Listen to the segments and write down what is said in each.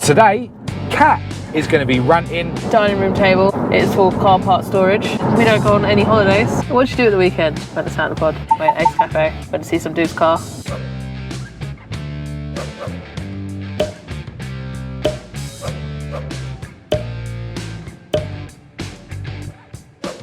today, Kat is going to be ranting. Dining room table. It's for car part storage. We don't go on any holidays. What did you do at the weekend? Went to Santa Pod, went to Eggs Cafe, went to see some dude's car.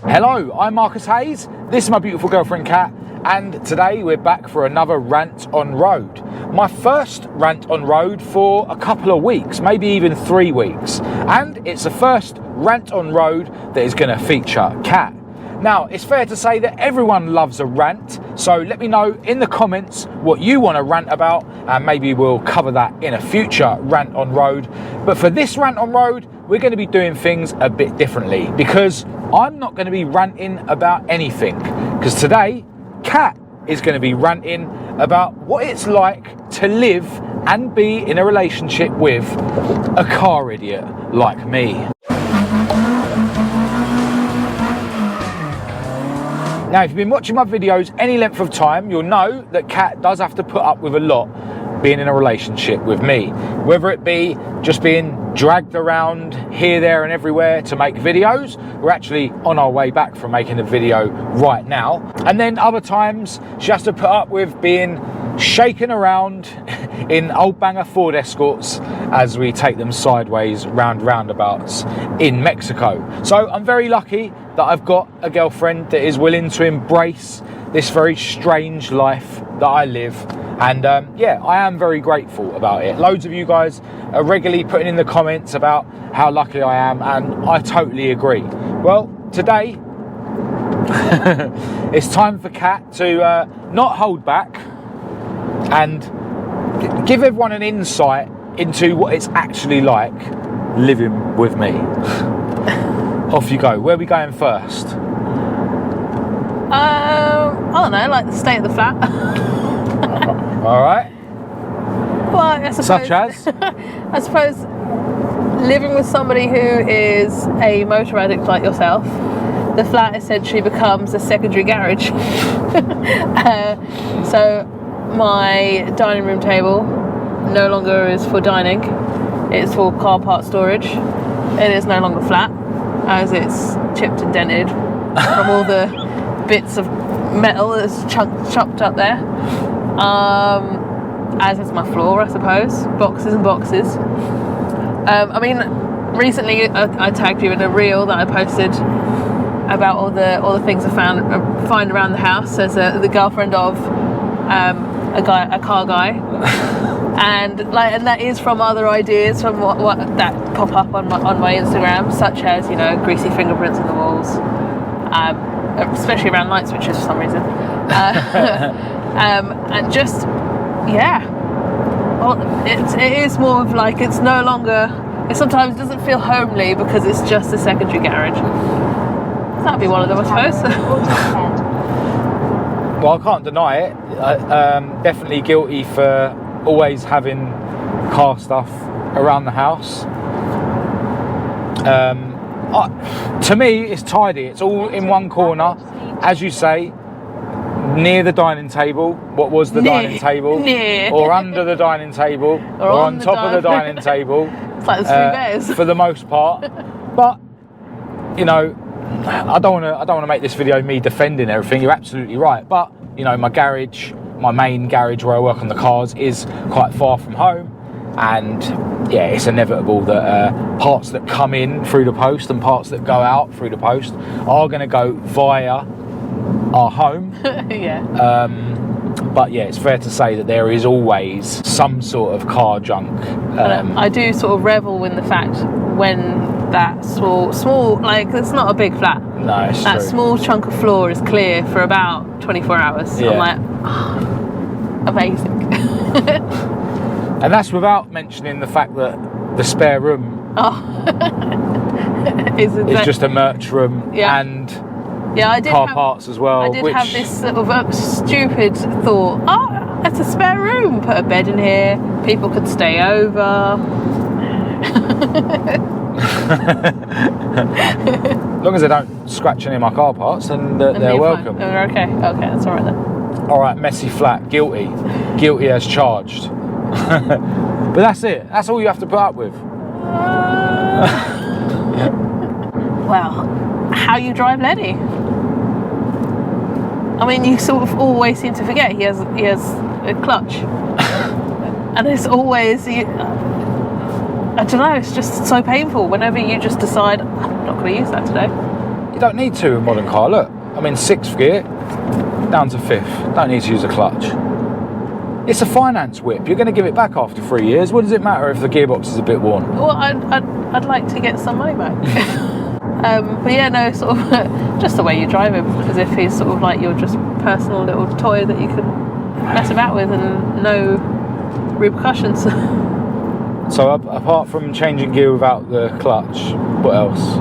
Hello, I'm Marcus Hayes. This is my beautiful girlfriend Kat, and today we're back for another Rant On Road. My first Rant On Road for a couple of weeks, maybe even 3 weeks. And it's the first Rant On Road that is going to feature Kat. Now, it's fair to say that everyone loves a rant, so let me know in the comments what you want to rant about, and maybe we'll cover that in a future Rant On Road. But for this Rant On Road, we're going to be doing things a bit differently, because I'm not going to be ranting about anything, because today, Kat is going to be ranting about what it's like to live and be in a relationship with a car idiot like me. Now, if you've been watching my videos any length of time, you'll know that Kat does have to put up with a lot being in a relationship with me. Whether it be just being dragged around here, there and everywhere to make videos. We're actually on our way back from making a video right now. And then other times she has to put up with being shaken around in old banger Ford Escorts as we take them sideways round roundabouts in Mexico. So I'm very lucky that I've got a girlfriend that is willing to embrace this very strange life that I live. And yeah, I am very grateful about it. Loads of you guys are regularly putting in the comments about how lucky I am, and I totally agree. Well, today it's time for Kat to not hold back and give everyone an insight into what it's actually like living with me. Off you go. Where are we going first? I don't know, like the state of the flat. All right. Well, I suppose, such as? I suppose living with somebody who is a motor addict like yourself, the flat essentially becomes a secondary garage. So my dining room table no longer is for dining. It's for car part storage. It is no longer flat, as it's chipped and dented from all the bits of metal that's chopped up there. As is my floor, I suppose. Boxes and boxes. I mean, recently I tagged you in a reel that I posted about all the things I find around the house as the girlfriend of a car guy, and that is from other ideas from what that pop up on my Instagram, such as, you know, greasy fingerprints on the walls, especially around light switches for some reason. And just, yeah, well, it is more of like, it's no longer, it sometimes doesn't feel homely because it's just a secondary garage. That'd be one of them, I suppose. Well, I can't deny it. Definitely guilty for always having car stuff around the house. To me, it's tidy. It's all in one corner, as you say, near the dining table. What was the dining table? Or under the dining table, or on top of the dining table. It's like the three bears. For the most part. But, you know, I don't want to make this video me defending everything. You're absolutely right. But, you know, my garage, my main garage where I work on the cars, is quite far from home. And yeah, it's inevitable that parts that come in through the post and parts that go out through the post are going to go via our home. Yeah. But yeah, it's fair to say that there is always some sort of car junk. I do sort of revel in the fact when that small, like, it's not a big flat. No, it's that true. Small chunk of floor is clear for about 24 hours. Yeah. I'm like, oh, amazing. And that's without mentioning the fact that the spare room is just a merch room. Yeah. And yeah, I did car parts as well. I did have this sort of stupid thought, oh, it's a spare room, put a bed in here, people could stay over. As long as they don't scratch any of my car parts, then they're welcome. They're okay, that's all right then. All right, messy flat, guilty as charged. But that's it. That's all you have to put up with. Well, how you drive Lenny? I mean, you sort of always seem to forget he has a clutch, and it's always I don't know. It's just so painful whenever you just decide I'm not going to use that today. You don't need to in a modern car. Look, I'm in 6th gear, down to 5th. Don't need to use a clutch. It's a finance whip. You're going to give it back after 3 years. What does it matter if the gearbox is a bit worn? Well, I'd like to get some money back. But yeah, no, sort of just the way you drive him, as if he's sort of like your just personal little toy that you can mess about with and no repercussions. So apart from changing gear without the clutch, what else?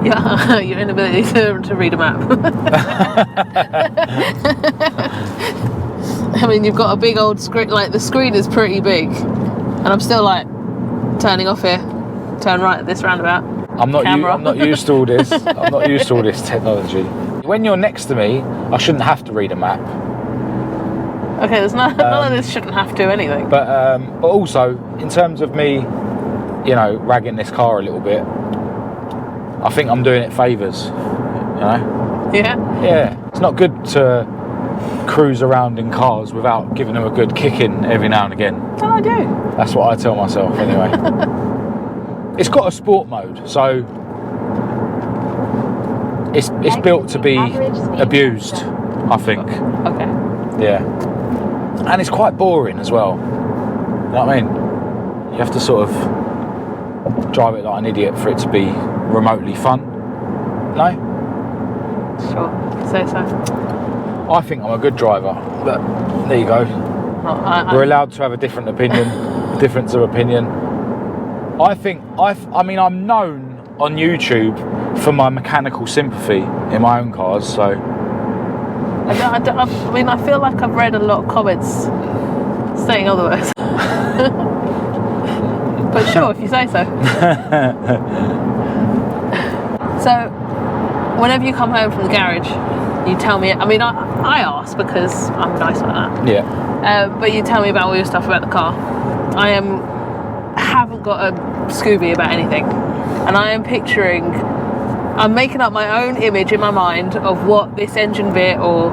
Yeah, your inability to read a map. I mean, you've got a big old screen, like the screen is pretty big, and I'm still like turning off here, turn right at this roundabout. I'm not used to all this. I'm not used to all this technology. When you're next to me, I shouldn't have to read a map. Okay, there's none of this shouldn't have to anything. But also, in terms of me, you know, ragging this car a little bit, I think I'm doing it favours. You know? Yeah. Yeah. It's not good to cruise around in cars without giving them a good kicking every now and again. Well, I do. That's what I tell myself anyway. It's got a sport mode, so it's built to be abused, I think. Okay. Yeah. And it's quite boring as well. You know what I mean? You have to sort of drive it like an idiot for it to be remotely fun. No? Sure. Say so. I think I'm a good driver, but there you go. We're allowed to have a different opinion, difference of opinion. I think I'm known on YouTube for my mechanical sympathy in my own cars, so. I mean, I feel like I've read a lot of comments saying otherwise. But sure, if you say so. So, whenever you come home from the garage, you tell me. I mean, I ask because I'm nice like that. Yeah. But you tell me about all your stuff about the car. I haven't got a Scooby about anything, and I am picturing. I'm making up my own image in my mind of what this engine bit or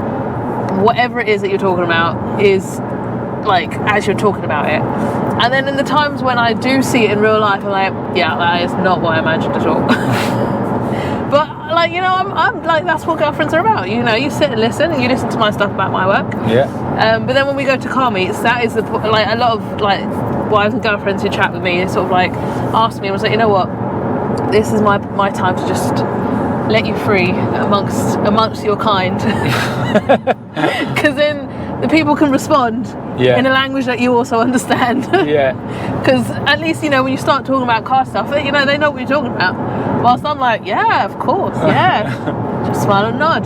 whatever it is that you're talking about is like as you're talking about it. And then in the times when I do see it in real life, I'm like, yeah, that is not what I imagined at all. But like, you know, I'm like, that's what girlfriends are about. You know, you sit and listen, and you listen to my stuff about my work. Yeah. But then when we go to car meets, that is like a lot of like wives and girlfriends who chat with me, they sort of like ask me, and I was like, you know what, this is my time to just let you free amongst your kind, because then the people can respond in a language that you also understand. Yeah. Because at least, you know, when you start talking about car stuff, you know, they know what you're talking about. Whilst I'm like, yeah, of course, yeah. Just smile and nod.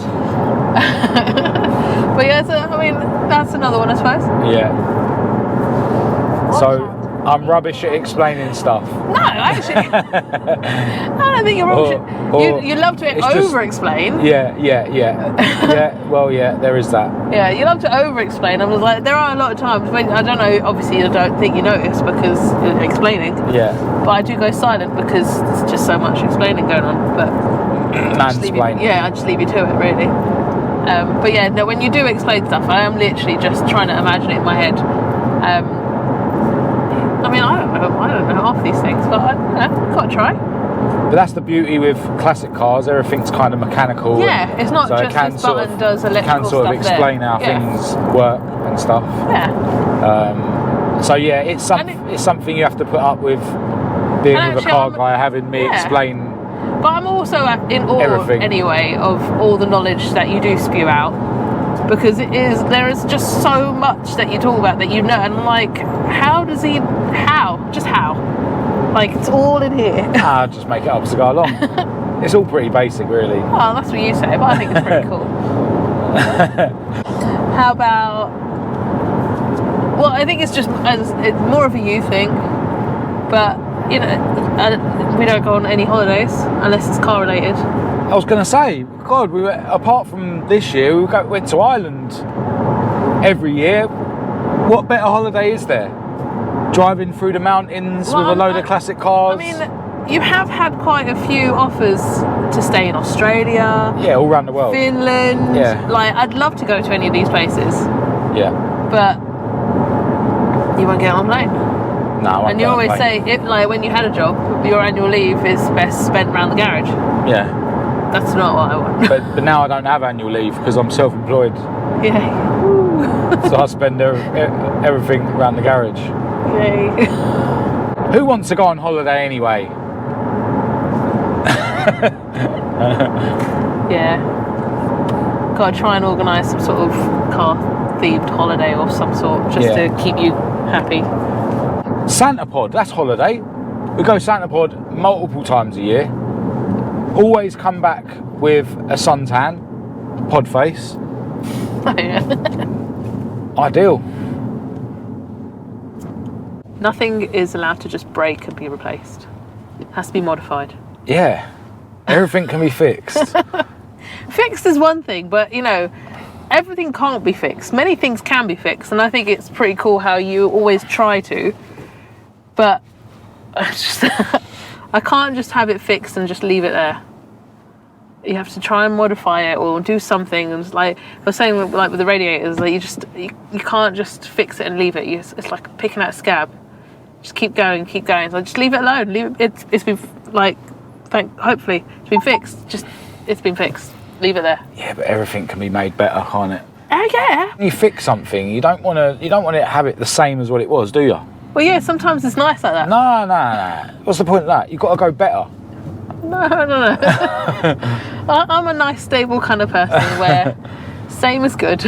But yeah, so, I mean, that's another one, I suppose. Yeah. So I'm rubbish at explaining stuff. No, actually, I don't think you're rubbish. You love to over-explain. Yeah. Well, yeah, there is that. Yeah, you love to over-explain. I was like, there are a lot of times when, I don't know, obviously you don't think you notice because you're explaining. Yeah. But I do go silent because there's just so much explaining going on. But mansplaining. I just leave you to it, really. But yeah, no, when you do explain stuff, I am literally just trying to imagine it in my head. I mean, I don't know half these things, but I've got to try. But that's the beauty with classic cars, everything's kind of mechanical. Yeah, it's not so just this button does electrical stuff. It can sort of explain how things work and stuff. Yeah. So yeah, it's something you have to put up with being with a car guy, having me explain. But I'm also in awe anyway of all the knowledge that you do spew out, because there is just so much that you talk about that you know, and I'm like, how? Like, it's all in here. Just make it up as I go along. It's all pretty basic, really. Well, that's what you say, but I think it's pretty cool. How about? Well, I think it's more of a you thing, but you know, we don't go on any holidays unless it's car related. I was going to say, God, apart from this year, we went to Ireland every year. What better holiday is there? Driving through the mountains with a load of classic cars. I mean, you have had quite a few offers to stay in Australia. Yeah, all around the world. Finland. Yeah. Like, I'd love to go to any of these places. Yeah. But you won't get on a plane. No, I won't And you get on a always plane. say, like, when you had a job, your annual leave is best spent around the garage. Yeah. That's not what I want. But now I don't have annual leave because I'm self-employed. Yay. So I spend everything around the garage. Yay. Who wants to go on holiday anyway? Yeah. Gotta try and organise some sort of car-themed holiday of some sort, just Yeah. to keep you happy. Santa pod, that's holiday. We go Santa pod multiple times a year. Always come back with a suntan, pod face. Oh, yeah. Ideal. Nothing is allowed to just break and be replaced. It has to be modified. Yeah. Everything can be fixed. Fixed is one thing, but, you know, everything can't be fixed. Many things can be fixed, and I think it's pretty cool how you always try to. But I can't just have it fixed and just leave it there. You have to try and modify it or do something. And like I was saying, like with the radiators, like you can't just fix it and leave it. It's like picking out a scab. Just keep going, keep going. So just leave it alone. It's been like, hopefully it's been fixed. It's been fixed. Leave it there. Yeah, but everything can be made better, can't it? Oh yeah. When you fix something, you don't want to have it the same as what it was, do you? Well, yeah. Sometimes it's nice like that. No. What's the point of that? You've got to go better. No. I'm a nice, stable kind of person where same is good.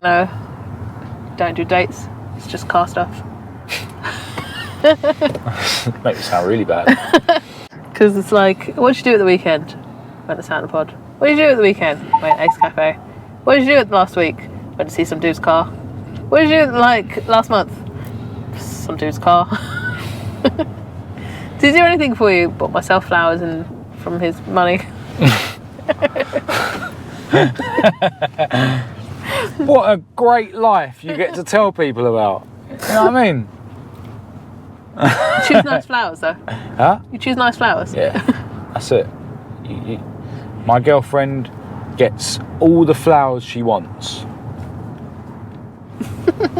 No, don't do dates. It's just car stuff. Makes it sound really bad. Because it's like, what did you do at the weekend? Went to Santa Pod. What did you do at the weekend? Went to Ace Cafe. What did you do last week? Went to see some dude's car. What did you do like last month? Some dude's car. Did he do anything for you? Bought myself flowers and from his money. What a great life you get to tell people about. You know what I mean? You choose nice flowers though. Huh? You choose nice flowers. Yeah, that's it. My girlfriend gets all the flowers she wants.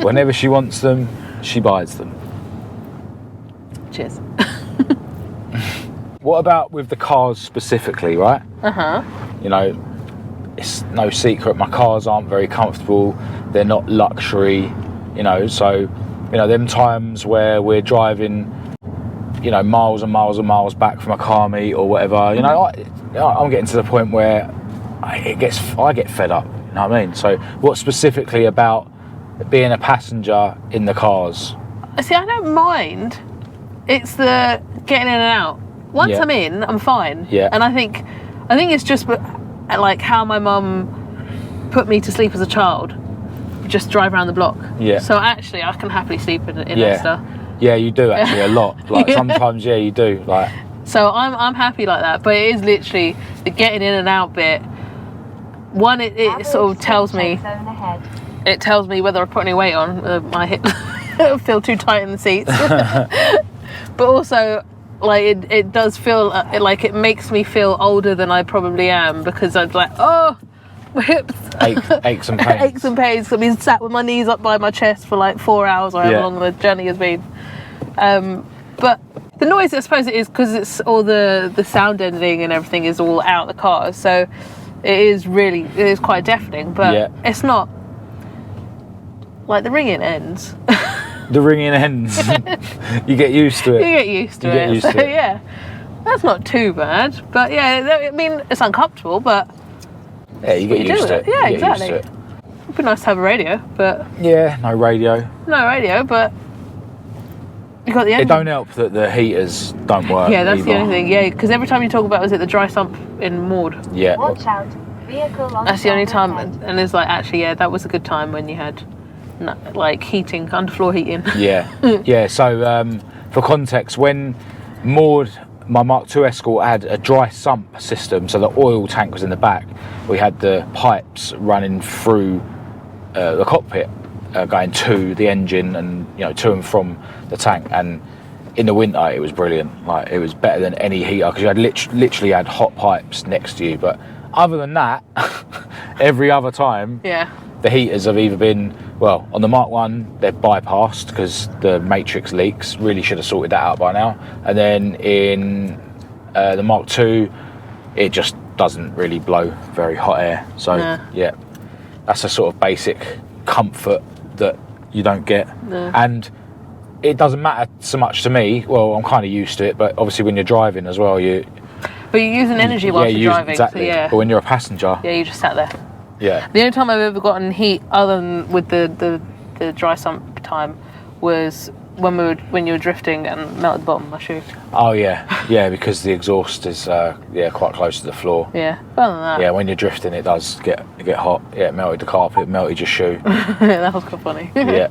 Whenever she wants them, she buys them. Cheers. What about with the cars specifically, right? Uh-huh. You know, it's no secret my cars aren't very comfortable. They're not luxury, you know, so, you know, them times where we're driving, you know, miles and miles and miles back from a car meet or whatever, you know, I'm getting to the point where I get fed up, you know what I mean? So what specifically about being a passenger in the cars? See, I don't mind. It's the getting in and out. Once Yeah. I'm in, I'm fine. Yeah. And I think it's just like how my mum put me to sleep as a child. Just drive around the block. Yeah. So actually, I can happily sleep in Yeah. Leicester. Yeah, you do actually a lot. Like Yeah. sometimes, yeah, you do. Like, So I'm happy like that. But it is literally the getting in and out bit. One, it sort of tells me. It tells me whether I put any weight on. My hip feel too tight in the seats. But also, like it does feel like it makes me feel older than I probably am, because I'm like, oh, my hips aches and pains. aches and pains. I've been sat with my knees up by my chest for like 4 hours, or however long the journey has been. But the noise, I suppose it is because it's all the sound editing and everything is all out the car, so it is quite deafening. But it's not like the ringing ends. The ringing ends. You get used to it. You get used to it. Yeah, that's not too bad. But yeah, I mean, it's uncomfortable, but yeah, you get used to it. Yeah, You get exactly. used to it. It'd be nice to have a radio, but Yeah, no radio. but you got the engine. It don't help that the heaters don't work. Yeah, that's either. the only thing. Yeah, because every time you talk about, was it the dry sump in Maud? Yeah. Watch out. Vehicle on That's the only time, ahead. and it's like, actually, yeah, that was a good time when you had like heating, underfloor heating. Yeah. Yeah. So for context, when Maud, my Mark II Escort, had a dry sump system, so the oil tank was in the back, we had the pipes running through the cockpit, going to the engine and to and from the tank. And in the winter it was brilliant. Like, it was better than any heater, because you had literally had hot pipes next to you. But other than that, every other time, the heaters have either been, well, on the Mark 1 they're bypassed because the matrix leaks. Really should have sorted that out by now. And then in the Mark 2, it just doesn't really blow very hot air. So yeah, that's a sort of basic comfort that you don't get. And it doesn't matter so much to me. Well, I'm kind of used to it, but obviously when you're driving as well, but you're using energy while you're driving. Exactly. So But when you're a passenger, you just sat there. Yeah. The only time I've ever gotten heat, other than with the dry sump time, was when you were drifting and melted the bottom of my shoe. Oh yeah, because the exhaust is quite close to the floor. Yeah, other than that. Yeah, when you're drifting, it does get hot. Yeah, it melted the carpet, melted your shoe. That was quite funny. Yeah.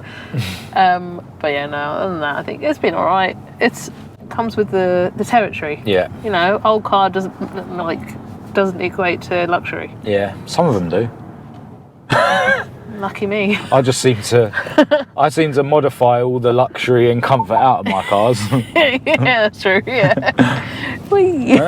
But yeah, no. Other than that, I think it's been all right. It comes with the territory. Yeah. Old car doesn't equate to luxury. Yeah, some of them do. Lucky me. I seem to modify all the luxury and comfort out of my cars. Yeah, that's true. Yeah. Whee.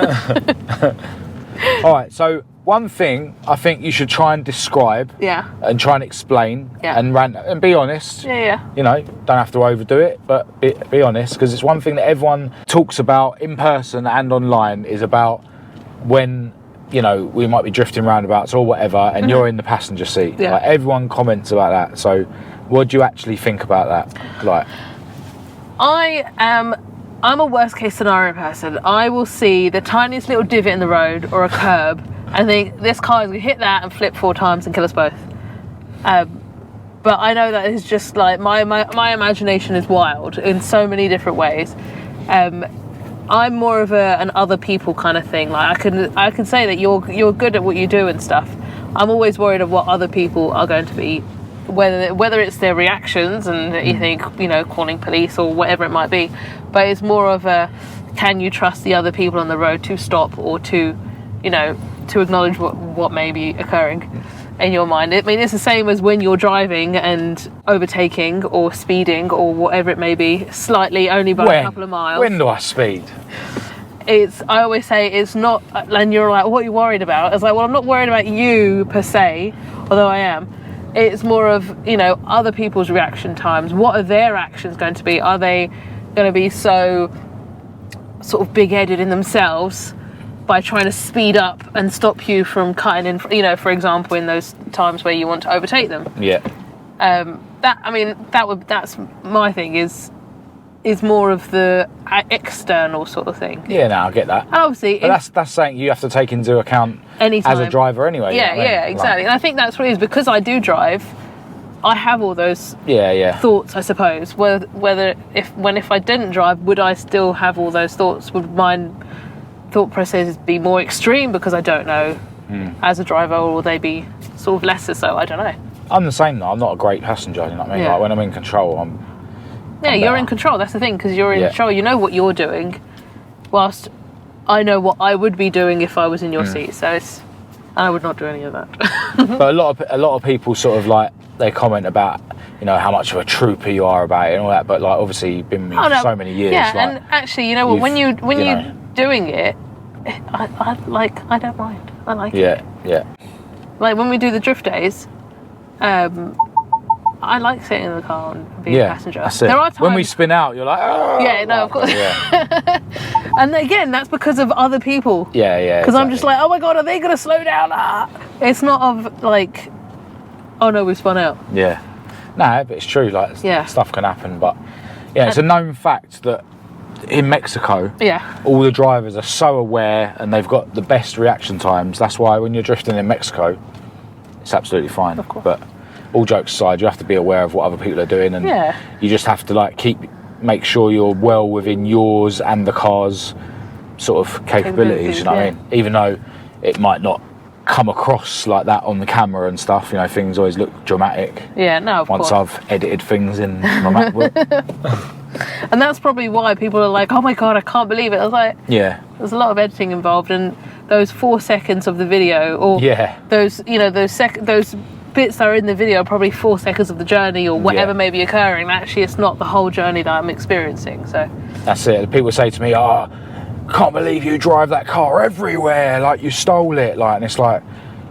All right. So one thing I think you should try and describe. Yeah. And try and explain. Yeah. And rant and be honest. Yeah. Don't have to overdo it, but be honest, because it's one thing that everyone talks about in person and online is about when we might be drifting roundabouts or whatever, and you're in the passenger seat. Yeah. Like, everyone comments about that. So what do you actually think about that? Like, I'm a worst case scenario person. I will see the tiniest little divot in the road or a curb and think this car is going to hit that and flip 4 times and kill us both. But I know that is just like my imagination is wild in so many different ways. I'm more of an other people kind of thing. Like, I can say that you're good at what you do and stuff. I'm always worried of what other people are going to be, whether it's their reactions and you think calling police or whatever it might be. But it's more of can you trust the other people on the road to stop or to acknowledge what may be occurring in your mind. I mean, it's the same as when you're driving and overtaking or speeding or whatever it may be, slightly only by a couple of miles. When do I speed? I always say it's not, and you're like, what are you worried about? It's like, well, I'm not worried about you per se, although I am. It's more of, other people's reaction times. What are their actions going to be? Are they going to be so sort of big-headed in themselves by trying to speed up and stop you from cutting in, for example, in those times where you want to overtake them? Yeah. That's my thing, is more of the external sort of thing. Yeah, no, I get that. And obviously, but that's something you have to take into account anytime as a driver anyway. Yeah, exactly. And I think that's what it is, because I do drive. I have all those thoughts, I suppose. Whether if I didn't drive, would I still have all those thoughts? Would mine thought processes be more extreme because I don't know as a driver, or will they be sort of lesser so? I don't know. I'm the same though. I'm not a great passenger, you know what I mean? Yeah. Like, when I'm in control, I'm you're in control. That's the thing, because you're in control. You know what you're doing, whilst I know what I would be doing if I was in your seat. So I would not do any of that. But a lot of people sort of like, they comment about how much of a trooper you are about it and all that. But like, obviously you've been with me for so many years. Yeah, like, and actually, when you're doing it, I don't mind. I like it. Yeah. Like when we do the drift days, I like sitting in the car and being a passenger. That's it. There are times when we spin out, you're like, oh, yeah, no, of course. Yeah. And again, that's because of other people. Yeah. Because exactly. I'm just like, oh my god, are they going to slow down? It's not of like, oh no, we spun out. Yeah. No, but it's true. Like, stuff can happen. But it's a known fact that in Mexico, all the drivers are so aware and they've got the best reaction times. That's why when you're drifting in Mexico, it's absolutely fine. Of course. But all jokes aside, you have to be aware of what other people are doing, and you just have to like make sure you're well within yours and the car's sort of capabilities. You know what I mean? Even though it might not come across like that on the camera and stuff, things always look dramatic. Yeah, no, of course. Once I've edited things in my MacBook. And that's probably why people are like, oh my god, I can't believe it. I was like, there's a lot of editing involved, and those 4 seconds of the video, or those bits that are in the video are probably 4 seconds of the journey or whatever may be occurring. Actually, it's not the whole journey that I'm experiencing. So that's it. People say to me, "Oh, can't believe you drive that car everywhere, like you stole it." Like, and it's like,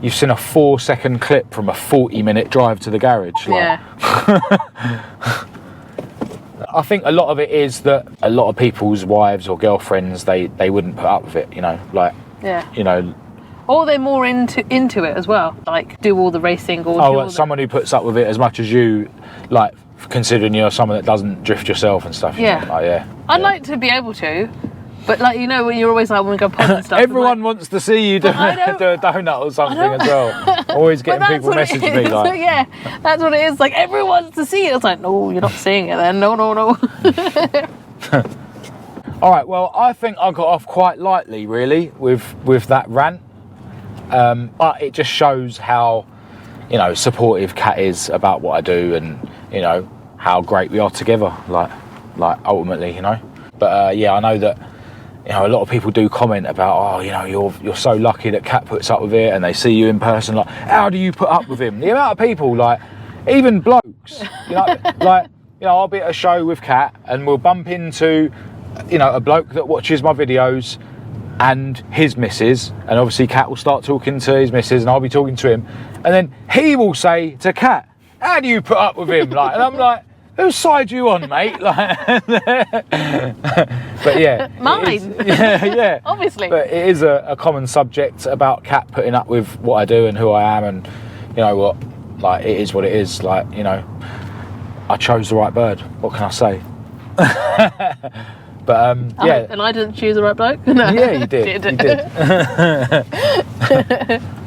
you've seen a 4-second clip from a 40-minute drive to the garage. Like. I think a lot of it is that a lot of people's wives or girlfriends, they wouldn't put up with it, you know, like, you know. Or they're more into it as well, like do all the racing or someone who puts up with it as much as you, like, considering you're someone that doesn't drift yourself and stuff. Yeah. Like, I'd like to be able to, but like, you know, when you're always like, when we go pod and stuff. Everyone wants to see you do a donut or something as well. Always getting people message me like. Yeah, that's what it is. Like, everyone wants to see it. It's like, no, you're not seeing it then. No. All right, well, I think I got off quite lightly, really, with that rant. But it just shows how, you know, supportive Kat is about what I do, and, you know, how great we are together, like ultimately, you know. But yeah, I know that, you know, a lot of people do comment about, oh, you know, you're so lucky that Kat puts up with it, and they see you in person, like, how do you put up with him? The amount of people, like, even blokes, you know, like, you know, I'll be at a show with Kat and we'll bump into, you know, a bloke that watches my videos and his missus, and obviously Kat will start talking to his missus and I'll be talking to him, and then he will say to Kat, how do you put up with him? Like, and I'm like, whose side you on, mate? Like, but yeah, mine. Yeah, obviously. But it is a common subject about Kat putting up with what I do and who I am, and you know what, like, it is what it is. Like, you know, I chose the right bird. What can I say? But yeah, and I didn't choose the right bloke. No. Yeah, you did. You did.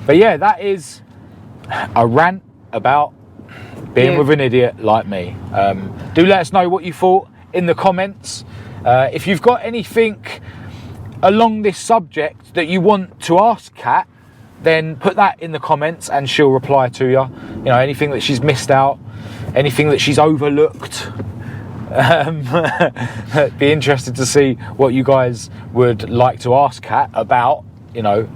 But yeah, that is a rant about being with an idiot like me. Do let us know what you thought in the comments. If you've got anything along this subject that you want to ask Kat, then put that in the comments and she'll reply to you. You know, anything that she's missed out, anything that she's overlooked. Be interested to see what you guys would like to ask Kat about, you know,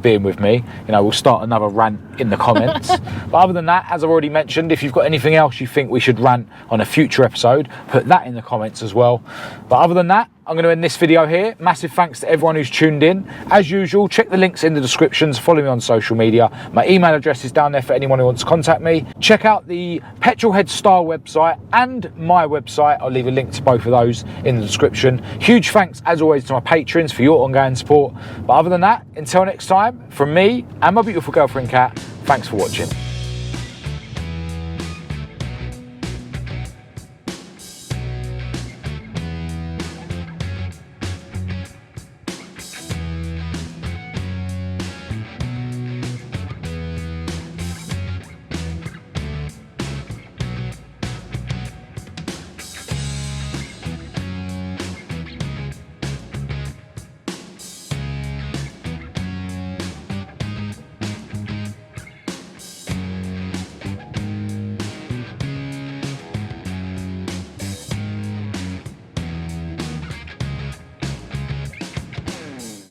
being with me. You know, we'll start another rant in the comments. But other than that, as I've already mentioned, if you've got anything else you think we should rant on a future episode, put that in the comments as well. But other than that, I'm going to end this video here. Massive thanks to everyone who's tuned in. As usual, check the links in the descriptions. Follow me on social media. My email address is down there for anyone who wants to contact me. Check out the Petrolhead Style website and my website. I'll leave a link to both of those in the description. Huge thanks, as always, to my patrons for your ongoing support. But other than that, until next time, from me and my beautiful girlfriend Kat, thanks for watching.